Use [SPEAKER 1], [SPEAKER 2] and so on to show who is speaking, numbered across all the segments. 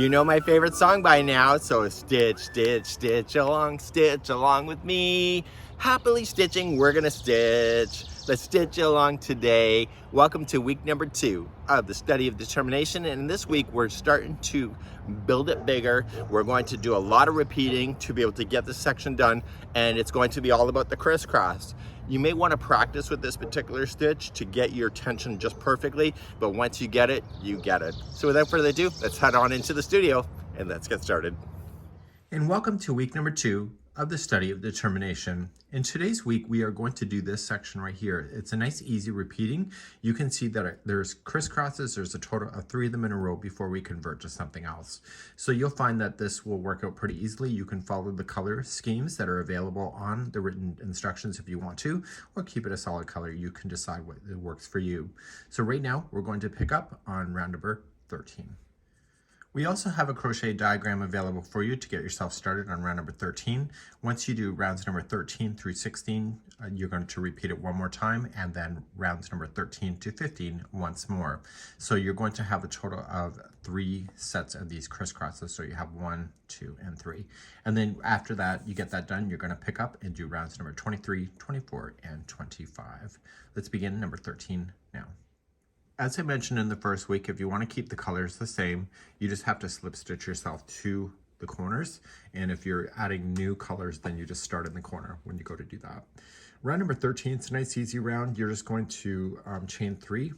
[SPEAKER 1] You know my favorite song by now, so stitch, stitch, stitch along with me. Happily stitching, we're gonna stitch. Let's stitch along today. Welcome to week number 2 of the study of determination. And this week we're starting to build it bigger. We're going to do a lot of repeating to be able to get this section done. And it's going to be all about the crisscross. You may want to practice with this particular stitch to get your tension just perfectly, but once you get it, you get it. So without further ado, let's head on into the studio and let's get started. And welcome to week number 2 of the study of determination. In today's week, we are going to do this section right here. It's a nice, easy repeating. You can see that there's crisscrosses. There's a total of 3 of them in a row before we convert to something else. So you'll find that this will work out pretty easily. You can follow the color schemes that are available on the written instructions if you want to, or keep it a solid color. You can decide what works for you. So right now, we're going to pick up on round number 13. We also have a crochet diagram available for you to get yourself started on round number 13. Once you do rounds number 13 through 16, you're going to repeat it one more time, and then rounds number 13 to 15 once more. So you're going to have a total of 3 sets of these crisscrosses. So you have 1, 2, and 3. And then after that, you get that done, you're going to pick up and do rounds number 23, 24, and 25. Let's begin number 13 now. As I mentioned in the first week, if you want to keep the colors the same, you just have to slip stitch yourself to the corners. And if you're adding new colors, then you just start in the corner when you go to do that. Round number 13, it's a nice easy round. You're just going to chain 3,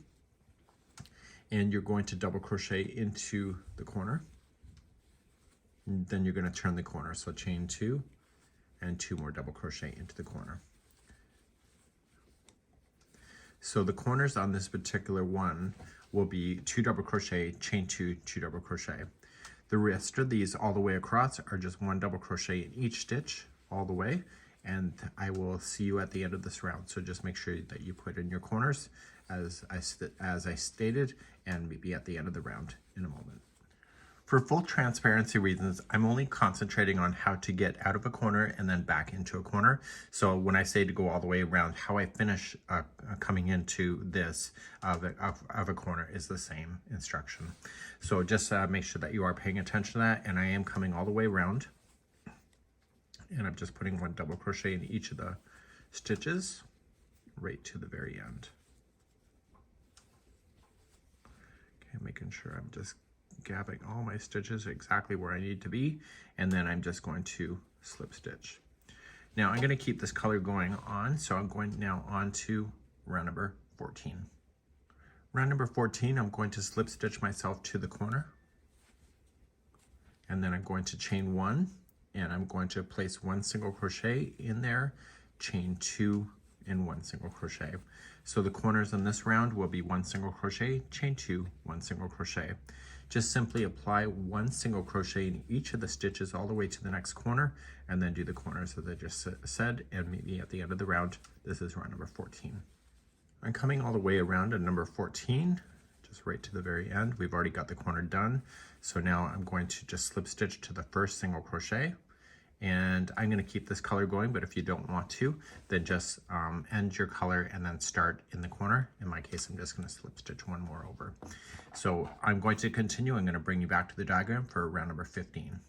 [SPEAKER 1] and you're going to double crochet into the corner. And then you're going to turn the corner. So chain 2 and 2 more double crochet into the corner. So the corners on this particular one will be 2 double crochet, chain 2, 2 double crochet. The rest of these all the way across are just 1 double crochet in each stitch all the way, and I will see you at the end of this round. So just make sure that you put in your corners as I stated, and maybe at the end of the round in a moment. For full transparency reasons, I'm only concentrating on how to get out of a corner and then back into a corner. So when I say to go all the way around, how I finish coming into this of a corner is the same instruction. So just make sure that you are paying attention to that, and I am coming all the way around. And I'm just putting 1 double crochet in each of the stitches right to the very end. Okay, making sure I'm just gathering all my stitches exactly where I need to be, and then I'm just going to slip stitch. Now I'm going to keep this color going on, so I'm going now on to round number 14. Round number 14, I'm going to slip stitch myself to the corner, and then I'm going to chain 1, and I'm going to place 1 single crochet in there, chain 2, and 1 single crochet. So the corners in this round will be 1 single crochet, chain 2, 1 single crochet. Just simply apply 1 single crochet in each of the stitches all the way to the next corner, and then do the corners as I just said, and meet me at the end of the round. This is round number 14. I'm coming all the way around at number 14, just right to the very end. We've already got the corner done. So now I'm going to just slip stitch to the first single crochet, and I'm going to keep this color going, but if you don't want to, then just end your color and then start in the corner. In my case, I'm just going to slip stitch 1 more over. So I'm going to continue. I'm going to bring you back to the diagram for round number 15.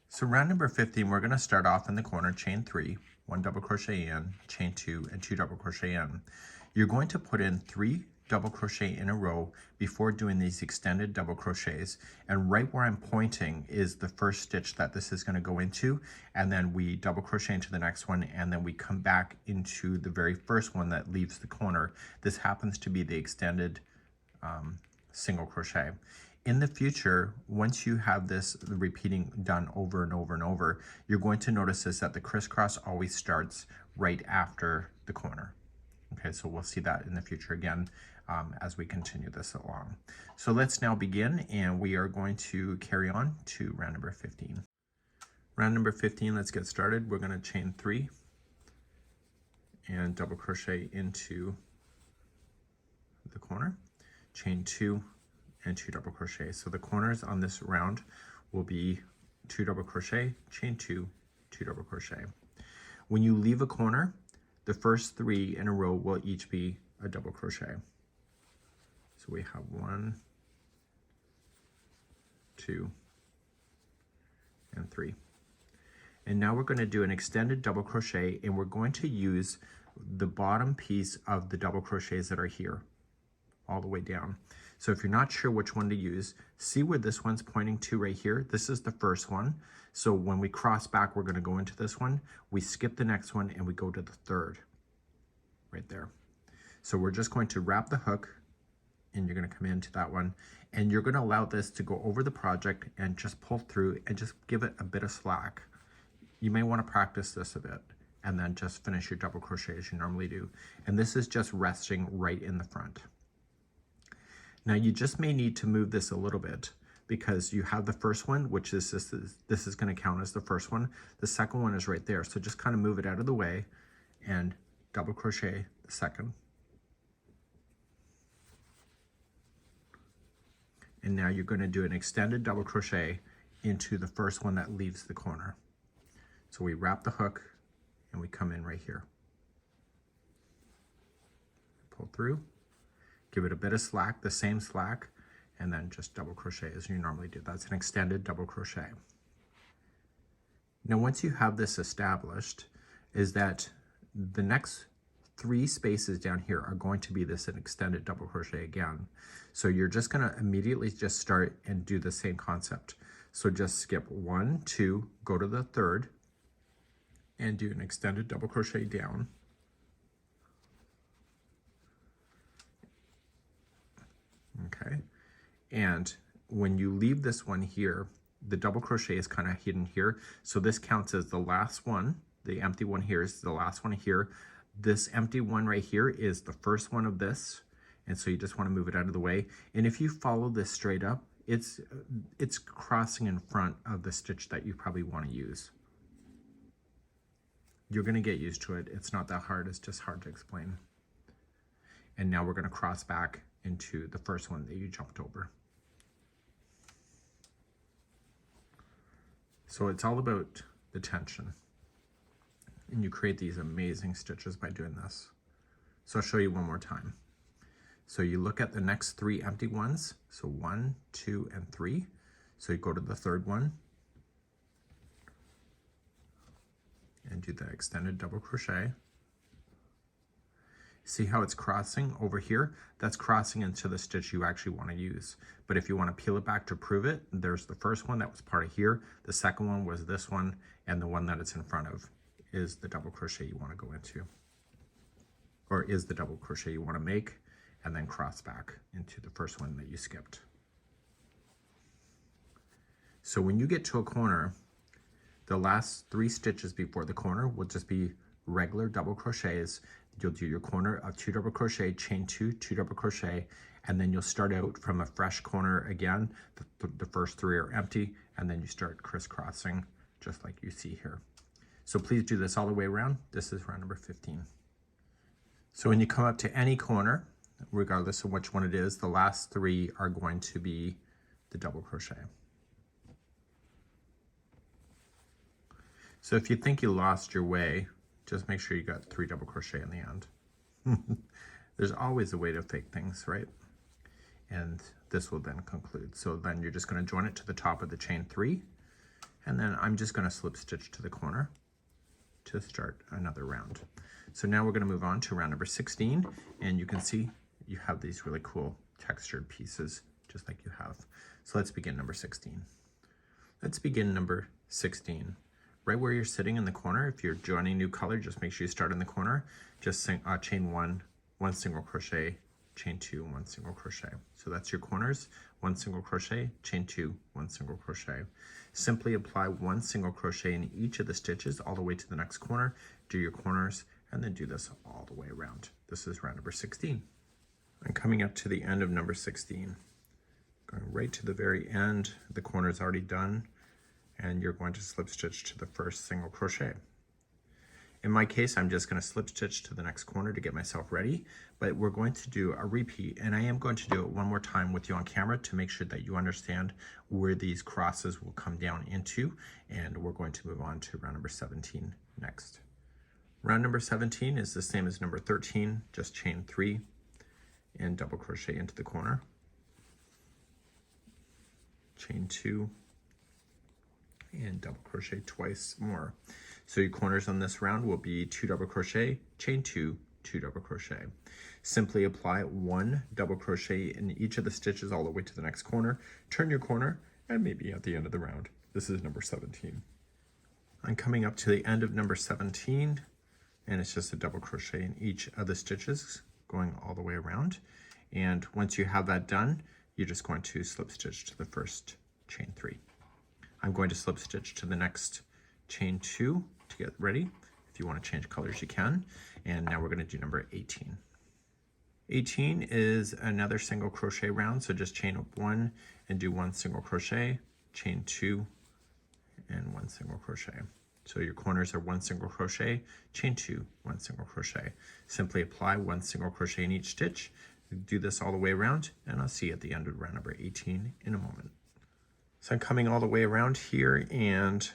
[SPEAKER 1] So round number 15, we're going to start off in the corner, chain 3, 1 double crochet in, chain 2, and 2 double crochet in. You're going to put in 3 double crochet in a row before doing these extended double crochets, and right where I'm pointing is the first stitch that this is going to go into, and then we double crochet into the next one, and then we come back into the very first one that leaves the corner. This happens to be the extended single crochet. In the future, once you have this repeating done over and over and over, you're going to notice is that the crisscross always starts right after the corner. Okay, so we'll see that in the future again as we continue this along. So let's now begin, and we are going to carry on to round number 15. Round number 15, let's get started. We're going to chain 3 and double crochet into the corner, chain 2 and 2 double crochet. So the corners on this round will be 2 double crochet, chain 2, 2 double crochet. When you leave a corner, the first 3 in a row will each be a double crochet. So we have 1, 2, and 3. And now we're going to do an extended double crochet, and we're going to use the bottom piece of the double crochets that are here all the way down. So if you're not sure which one to use, see where this one's pointing to right here. This is the first one. So when we cross back, we're going to go into this one. We skip the next one and we go to the third right there. So we're just going to wrap the hook, and you're going to come into that one, and you're going to allow this to go over the project and just pull through and just give it a bit of slack. You may want to practice this a bit and then just finish your double crochet as you normally do. And this is just resting right in the front. Now you just may need to move this a little bit because you have the first one, which is this is going to count as the first one. The second one is right there. So just kind of move it out of the way and double crochet the second. And now you're going to do an extended double crochet into the first one that leaves the corner. So we wrap the hook and we come in right here. Pull through, give it a bit of slack, the same slack, and then just double crochet as you normally do. That's an extended double crochet. Now once you have this established, is that the next 3 spaces down here are going to be this an extended double crochet again. So you're just going to immediately just start and do the same concept. So just skip 1, 2, go to the third, and do an extended double crochet down. Okay, and when you leave this one here, the double crochet is kind of hidden here. So this counts as the last one. The empty one here is the last one here. This empty one right here is the first one of this. And so you just want to move it out of the way. And if you follow this straight up, it's crossing in front of the stitch that you probably want to use. You're going to get used to it. It's not that hard. It's just hard to explain. And now we're going to cross back into the first one that you jumped over. So it's all about the tension. And you create these amazing stitches by doing this. So I'll show you one more time. So you look at the next 3 empty ones. So 1, 2, and 3. So you go to the third one and do the extended double crochet. See how it's crossing over here? That's crossing into the stitch you actually want to use. But if you want to peel it back to prove it, there's the first one that was part of here. The second one was this one, and the one that it's in front of is the double crochet you want to go into, or is the double crochet you want to make, and then cross back into the first one that you skipped. So when you get to a corner, the last 3 stitches before the corner will just be regular double crochets. You'll do your corner of 2 double crochet, chain 2, 2 double crochet, and then you'll start out from a fresh corner again. The first 3 are empty, and then you start crisscrossing just like you see here. So please do this all the way around. This is round number 15. So when you come up to any corner, regardless of which one it is, the last 3 are going to be the double crochet. So if you think you lost your way, just make sure you got 3 double crochet in the end. There's always a way to fake things, right? And this will then conclude. So then you're just going to join it to the top of the chain 3, and then I'm just going to slip stitch to the corner to start another round. So now we're going to move on to round number 16, and you can see you have these really cool textured pieces just like you have. So let's begin number 16. Let's begin number 16. Right where you're sitting in the corner, if you're joining new color, just make sure you start in the corner. Just chain 1, 1 single crochet, chain 2, 1 single crochet. So that's your corners, 1 single crochet, chain 2, 1 single crochet. Simply apply 1 single crochet in each of the stitches all the way to the next corner. Do your corners, and then do this all the way around. This is round number 16. I'm coming up to the end of number 16. Going right to the very end, the corner is already done, and you're going to slip stitch to the first single crochet. In my case, I'm just going to slip stitch to the next corner to get myself ready, but we're going to do a repeat, and I am going to do it one more time with you on camera to make sure that you understand where these crosses will come down into, and we're going to move on to round number 17 next. Round number 17 is the same as number 13, just chain 3 and double crochet into the corner, chain 2, and double crochet twice more. So your corners on this round will be 2 double crochet, chain 2, 2 double crochet. Simply apply 1 double crochet in each of the stitches all the way to the next corner. Turn your corner and maybe at the end of the round. This is number 17. I'm coming up to the end of number 17, and it's just a double crochet in each of the stitches going all the way around. And once you have that done, you're just going to slip stitch to the first chain 3. I'm going to slip stitch to the next chain 2 to get ready. If you want to change colors, you can. And now we're going to do number 18. 18 is another single crochet round, so just chain up 1 and do 1 single crochet, chain 2, and 1 single crochet. So your corners are 1 single crochet, chain 2, 1 single crochet. Simply apply 1 single crochet in each stitch. Do this all the way around, and I'll see you at the end of round number 18 in a moment. So I'm coming all the way around here, and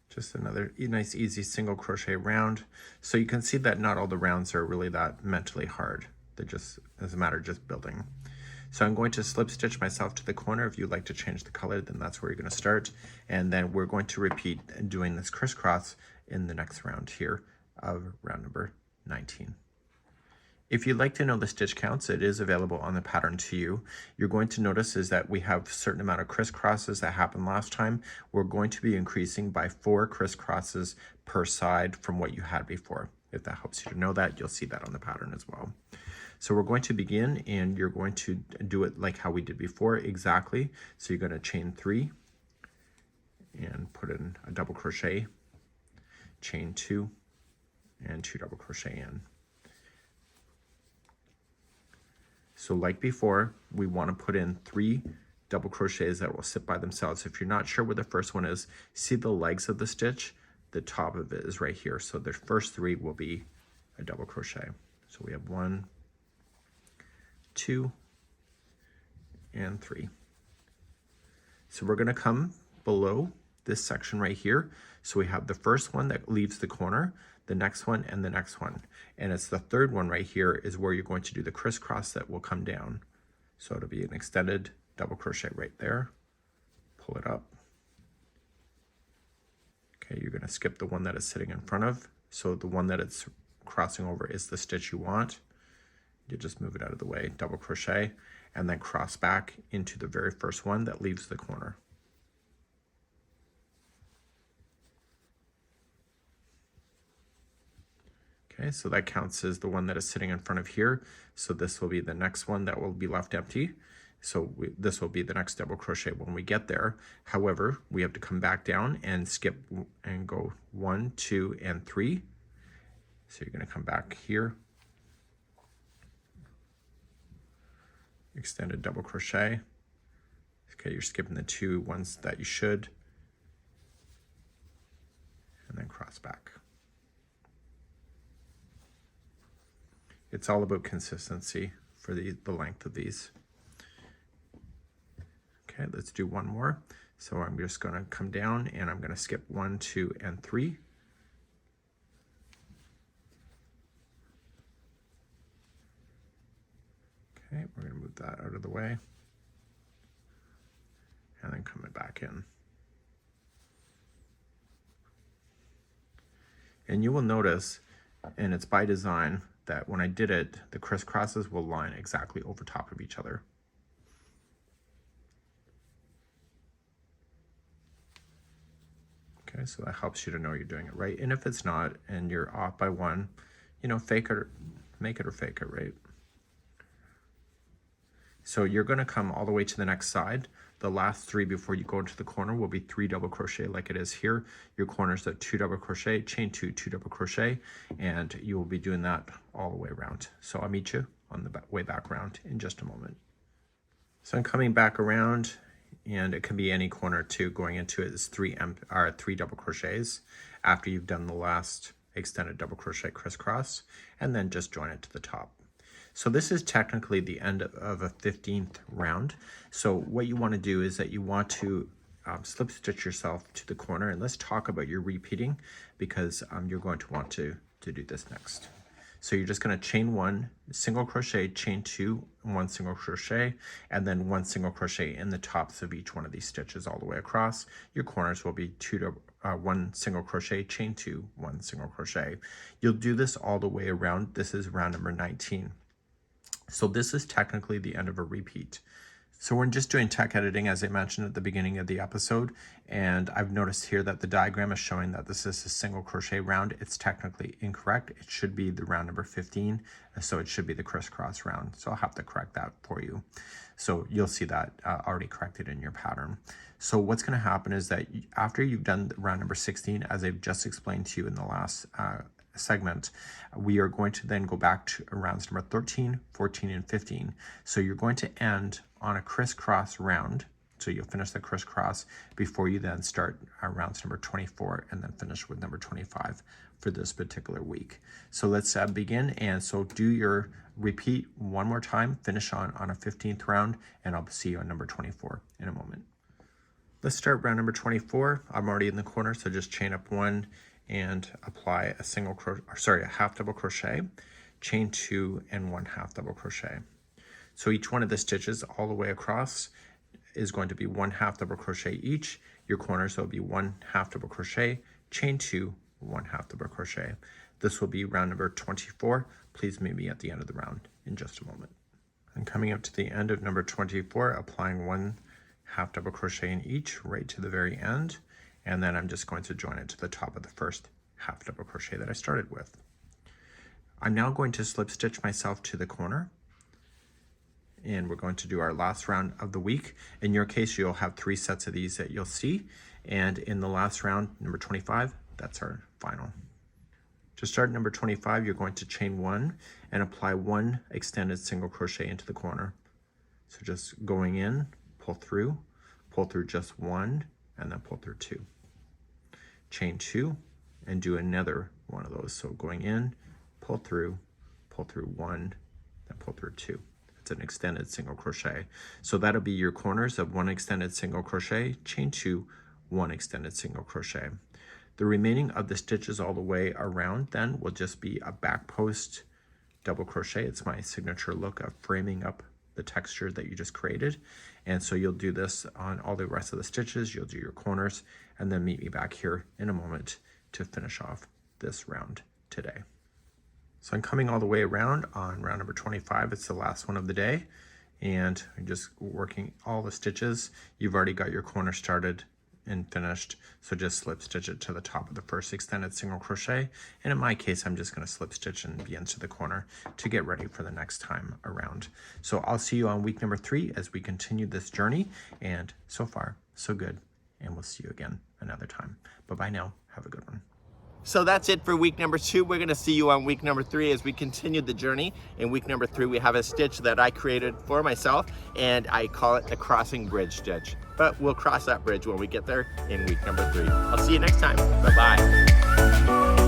[SPEAKER 1] just another nice easy single crochet round. So you can see that not all the rounds are really that mentally hard. They're just, as a matter of just building. So I'm going to slip stitch myself to the corner. If you'd like to change the color, then that's where you're going to start. And then we're going to repeat doing this crisscross in the next round here of round number 19. If you'd like to know the stitch counts, it is available on the pattern to you. You're going to notice is that we have a certain amount of crisscrosses that happened last time. We're going to be increasing by 4 crisscrosses per side from what you had before. If that helps you to know that, you'll see that on the pattern as well. So we're going to begin, and you're going to do it like how we did before exactly. So you're going to chain 3 and put in a double crochet, chain 2, and 2 double crochet in. So like before, we want to put in 3 double crochets that will sit by themselves. If you're not sure where the first one is, see the legs of the stitch, the top of it is right here. So the first 3 will be a double crochet. So we have 1, 2, and 3. So we're going to come below this section right here. So we have the first one that leaves the corner, the next one, and the next one. And it's the third one right here is where you're going to do the crisscross that will come down. So it'll be an extended double crochet right there. Pull it up. Okay, you're going to skip the one that is sitting in front of. So the one that it's crossing over is the stitch you want. You just move it out of the way, double crochet, and then cross back into the very first one that leaves the corner. Okay, so that counts as the one that is sitting in front of here. So this will be the next one that will be left empty. So this will be the next double crochet when we get there. However, we have to come back down and skip and go 1, 2, and 3. So you're going to come back here, extended double crochet. Okay, you're skipping the 2 ones that you should, and then cross back. It's all about consistency for the length of these. Okay, let's do one more. So I'm just going to come down and I'm going to skip 1, 2, and 3. Okay, we're going to move that out of the way. And then coming back in. And you will notice, and it's by design, that when I did it, the crisscrosses will line exactly over top of each other. Okay, so that helps you to know you're doing it right. And if it's not, and you're off by 1, you know, fake it or make it or fake it, right? So you're going to come all the way to the next side. The last 3 before you go into the corner will be 3 double crochet like it is here. Your corners are 2 double crochet, chain 2, 2 double crochet, and you will be doing that all the way around. So I'll meet you on the way back around in just a moment. So I'm coming back around, and it can be any corner too. Going into it is 3 double crochets after you've done the last extended double crochet crisscross, and then just join it to the top. So this is technically the end of a 15th round. So what you want to do is that you want to slip stitch yourself to the corner, and let's talk about your repeating, because you're going to want to do this next.
[SPEAKER 2] So you're just going to chain 1, single crochet, chain 2, 1 single crochet, and then 1 single crochet in the tops of each one of these stitches all the way across. Your corners will be 1 single crochet, chain 2, 1 single crochet. You'll do this all the way around. This is round number 19. So this is technically the end of a repeat. So we're just doing tech editing, as I mentioned at the beginning of the episode, and I've noticed here that the diagram is showing that this is a single crochet round. It's technically incorrect. It should be the round number 15, so it should be the crisscross round. So I'll have to correct that for you. So you'll see that already corrected in your pattern. So what's going to happen is that after you've done round number 16, as I've just explained to you in the last segment, we are going to then go back to rounds number 13, 14, and 15. So you're going to end on a crisscross round. So you'll finish the crisscross before you then start rounds number 24 and then finish with number 25 for this particular week. So let's begin. And so do your repeat one more time, finish on a 15th round, and I'll see you on number 24 in a moment. Let's start round number 24. I'm already in the corner, so just chain up 1 and apply a half double crochet, chain 2, and 1 half double crochet. So each one of the stitches all the way across is going to be 1 half double crochet each. Your corners will be 1 half double crochet, chain 2, 1 half double crochet. This will be round number 24. Please meet me at the end of the round in just a moment. I'm coming up to the end of number 24, applying 1 half double crochet in each right to the very end, and then I'm just going to join it to the top of the first half double crochet that I started with. I'm now going to slip stitch myself to the corner, and we're going to do our last round of the week. In your case, you'll have 3 sets of these that you'll see, and in the last round, number 25, that's our final. To start number 25, you're going to chain 1 and apply 1 extended single crochet into the corner. So just going in, pull through just 1, and then pull through 2. Chain 2 and do another one of those. So going in, pull through 1, then pull through 2. It's an extended single crochet. So that'll be your corners of 1 extended single crochet, chain 2, 1 extended single crochet. The remaining of the stitches all the way around then will just be a back post double crochet. It's my signature look of framing up the texture that you just created. And so you'll do this on all the rest of the stitches. You'll do your corners, and then meet me back here in a moment to finish off this round today. So I'm coming all the way around on round number 25. It's the last one of the day, and I'm just working all the stitches. You've already got your corner started and finished, so just slip stitch it to the top of the first extended single crochet, and in my case I'm just going to slip stitch and be into the corner to get ready for the next time around. So I'll see you on week number 3 as we continue this journey, and so far so good, and we'll see you again another time. Bye now, have a good one.
[SPEAKER 1] So that's it for week number 2. We're going to see you on week number 3 as we continue the journey. In week number 3, we have a stitch that I created for myself, and I call it the crossing bridge stitch. But we'll cross that bridge when we get there in week number 3. I'll see you next time. Bye-bye.